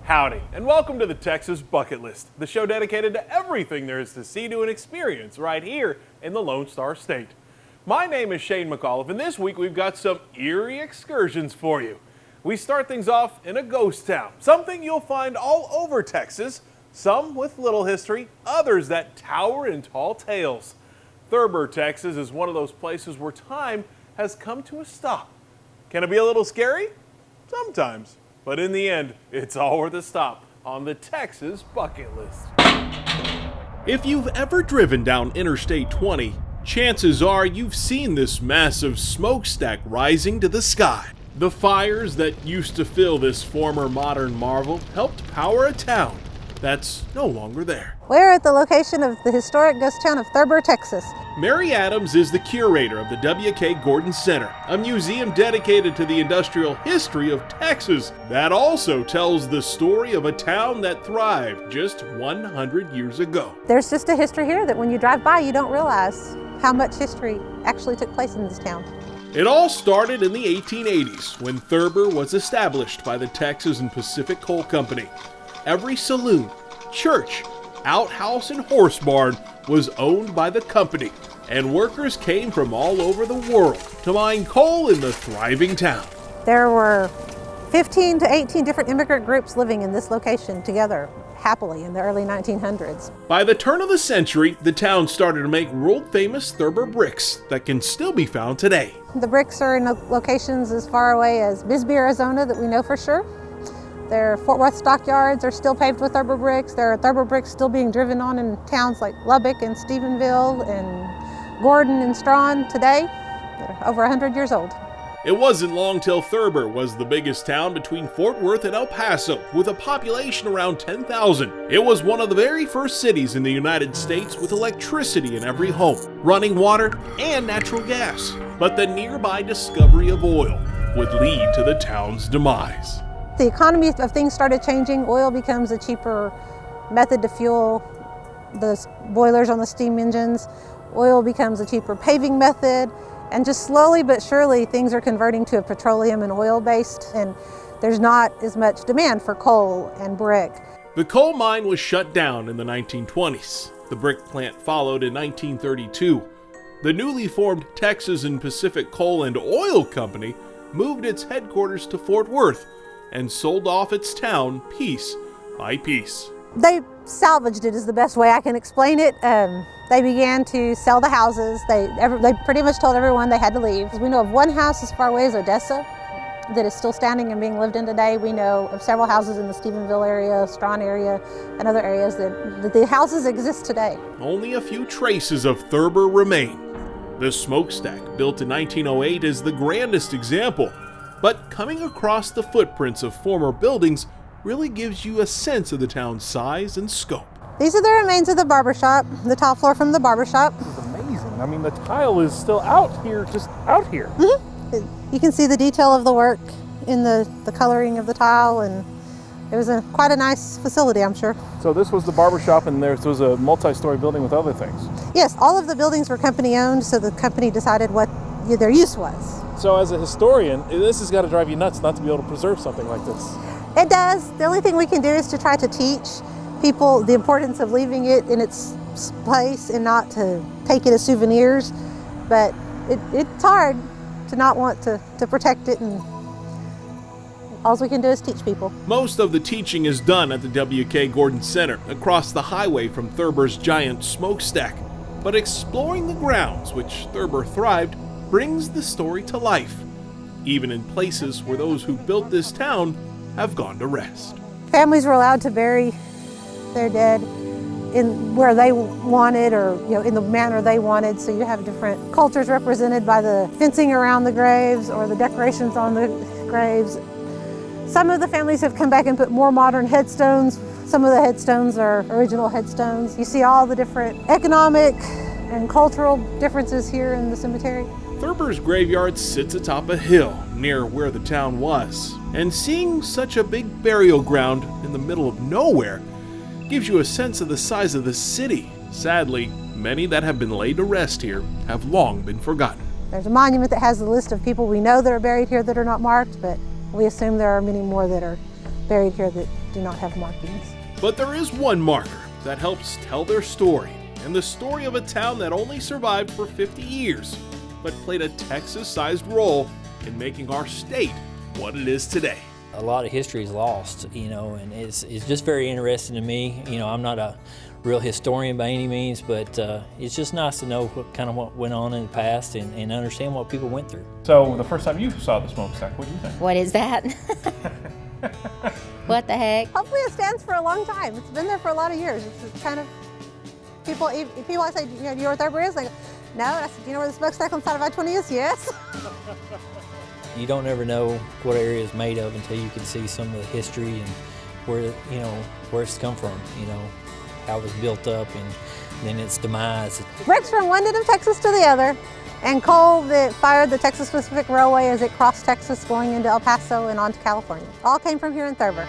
Howdy, and welcome to the Texas Bucket List, the show dedicated to everything there is to see, do, and experience right here in the Lone Star State. My name is Shane McAuliffe, and this week we've got some eerie excursions for you. We start things off in a ghost town, something you'll find all over Texas, some with little history, others that tower in tall tales. Thurber, Texas is one of those places where time has come to a stop. Can it be a little scary? Sometimes. But in the end, it's all worth a stop on the Texas Bucket List. If you've ever driven down Interstate 20, chances are you've seen this massive smokestack rising to the sky. The fires that used to fill this former modern marvel helped power a town that's no longer there. We're at the location of the historic ghost town of Thurber, Texas. Mary Adams is the curator of the W.K. Gordon Center, a museum dedicated to the industrial history of Texas that also tells the story of a town that thrived just 100 years ago. There's just a history here that when you drive by, you don't realize how much history actually took place in this town. It all started in the 1880s when Thurber was established by the Texas and Pacific Coal Company. Every saloon, church, outhouse, and horse barn was owned by the company, and workers came from all over the world to mine coal in the thriving town. There were 15 to 18 different immigrant groups living in this location together happily in the early 1900s. By the turn of the century, the town started to make world-famous Thurber bricks that can still be found today. The bricks are in locations as far away as Bisbee, Arizona that we know for sure. Their Fort Worth stockyards are still paved with Thurber bricks. There are Thurber bricks still being driven on in towns like Lubbock and Stephenville and Gordon and Strawn today. They're over 100 years old. It wasn't long till Thurber was the biggest town between Fort Worth and El Paso, with a population around 10,000. It was one of the very first cities in the United States with electricity in every home, running water, and natural gas. But the nearby discovery of oil would lead to the town's demise. The economy of things started changing. Oil becomes a cheaper method to fuel the boilers on the steam engines. Oil becomes a cheaper paving method. And just slowly but surely, things are converting to a petroleum and oil based, and there's not as much demand for coal and brick. The coal mine was shut down in the 1920s. The brick plant followed in 1932. The newly formed Texas and Pacific Coal and Oil Company moved its headquarters to Fort Worth and sold off its town piece by piece. They salvaged it is the best way I can explain it. They began to sell the houses. They pretty much told everyone they had to leave. We know of one house as far away as Odessa that is still standing and being lived in today. We know of several houses in the Stephenville area, Strawn area, and other areas that the houses exist today. Only a few traces of Thurber remain. The smokestack, built in 1908, is the grandest example, but coming across the footprints of former buildings really gives you a sense of the town's size and scope. These are the remains of the barbershop, the top floor from the barbershop. This is amazing. I mean, the tile is still out here, just out here. Mm-hmm. You can see the detail of the work in the coloring of the tile, and it was quite a nice facility, I'm sure. So this was the barbershop, and there was a multi-story building with other things. Yes, all of the buildings were company owned, so the company decided what their use was. So as a historian, this has got to drive you nuts not to be able to preserve something like this. It does. The only thing we can do is to try to teach people the importance of leaving it in its place and not to take it as souvenirs. But it's hard to not want to protect it, and all we can do is teach people. Most of the teaching is done at the W.K. Gordon Center across the highway from Thurber's giant smokestack. But exploring the grounds which Thurber thrived brings the story to life, even in places where those who built this town have gone to rest. Families were allowed to bury their dead in where they wanted, or in the manner they wanted. So you have different cultures represented by the fencing around the graves or the decorations on the graves. Some of the families have come back and put more modern headstones. Some of the headstones are original headstones. You see all the different economic and cultural differences here in the cemetery. Thurber's graveyard sits atop a hill near where the town was, and seeing such a big burial ground in the middle of nowhere gives you a sense of the size of the city. Sadly, many that have been laid to rest here have long been forgotten. There's a monument that has a list of people we know that are buried here that are not marked, but we assume there are many more that are buried here that do not have markings. But there is one marker that helps tell their story, and the story of a town that only survived for 50 years, but played a Texas-sized role in making our state what it is today. A lot of history is lost, and it's just very interesting to me. I'm not a real historian by any means, but it's just nice to know what went on in the past and understand what people went through. So the first time you saw the smokestack, what do you think? What is that? What the heck? Hopefully it stands for a long time. It's been there for a lot of years. It's kind of, people I say, do you know where Thurber is? They go, no. And I said, do you know where the smokestack on the side of I-20 is? Yes. You don't ever know what area is made of until you can see some of the history and where it's come from, how it was built up and then its demise. Bricks from one end of Texas to the other, and coal that fired the Texas Pacific Railway as it crossed Texas going into El Paso and on to California. All came from here in Thurber.